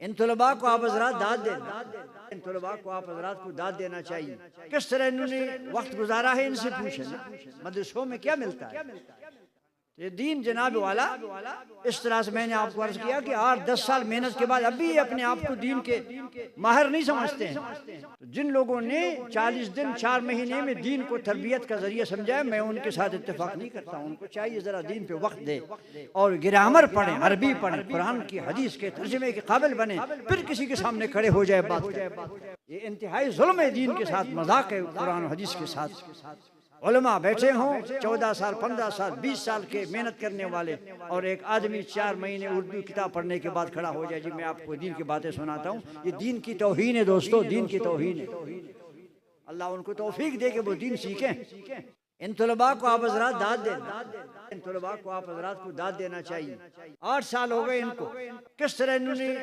ان طلباء کو آپ حضرات داد دیں، ان طلباء کو آپ حضرات کو داد دینا چاہیے۔ کس طرح انہوں نے وقت گزارا ہے ان سے پوچھیں نا، مدرسوں میں کیا ملتا ہے؟ یہ دین جناب والا اس طرح سے میں نے آپ کو عرض کیا کہ 8-10 سال محنت کے بعد ابھی اپنے آپ کو دین کے ماہر نہیں سمجھتے ہیں۔ تو جن لوگوں نے 40 دن 4 مہینے میں دین کو تربیت کا ذریعہ سمجھا ہے، میں ان کے ساتھ اتفاق نہیں کرتا ہوں۔ ان کو چاہیے ذرا دین پہ وقت دے اور گرامر پڑھیں، عربی پڑھیں، قرآن کی حدیث کے ترجمے کے قابل بنیں، پھر کسی کے سامنے کھڑے ہو جائے بات کریں۔ یہ انتہائی ظلم ہے دین کے ساتھ، مذاق ہے قرآن و حدیث کے ساتھ۔ علماء بیٹھے ہوں 14 سال 15 سال 20 سال کے محنت کرنے والے، اور ایک آدمی 4 مہینے اردو کتاب پڑھنے کے بعد کھڑا ہو جائے جی میں آپ کو دین کی باتیں سناتا ہوں۔ یہ دین کی توہین ہے دوستو، دین کی توہین ہے۔ اللہ ان کو توفیق دے کہ وہ دین سیکھیں۔ ان طلباء کو آپ حضرات داد دیں، ان طلباء کو آپ حضرات کو داد دینا چاہیے۔ 8 سال ہو گئے ان کو، کس طرح انہوں نے